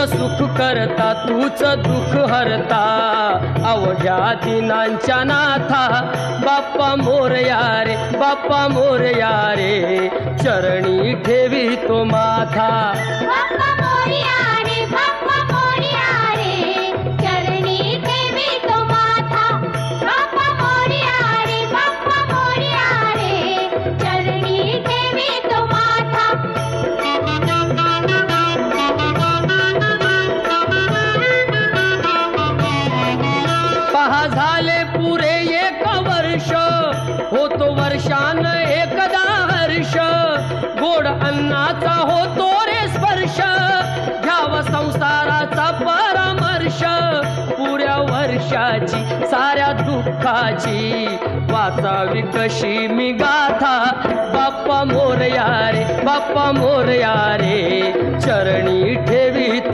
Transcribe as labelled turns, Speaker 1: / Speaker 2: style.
Speaker 1: सुख करता तूच दुःख हरता अवघ्या दिनांच्या नाथा बाप्पा मोरया रे बाप्पा मोरया रे चरणी ठेवी तो माथा
Speaker 2: बाप्पा मोरया रे बाप्पा मोरया रे चरणी ठेवी तो माथा बाप्पा मोरया रे बाप्पा मोरया रे चरणी ठेवी तो माथा
Speaker 1: पहा झाले पुरे एक वर्ष होतो वर्षान एकदा हर्ष गोड अन्नाचा होतो रे स्पर्श घ्यावा संसाराचा परामर्श पुऱ्या वर्षाची साऱ्या दुःखाची वाचावी कशी मी गाथा बाप्पा मोरया रे बाप्पा मोरया रे चरणी ठेवी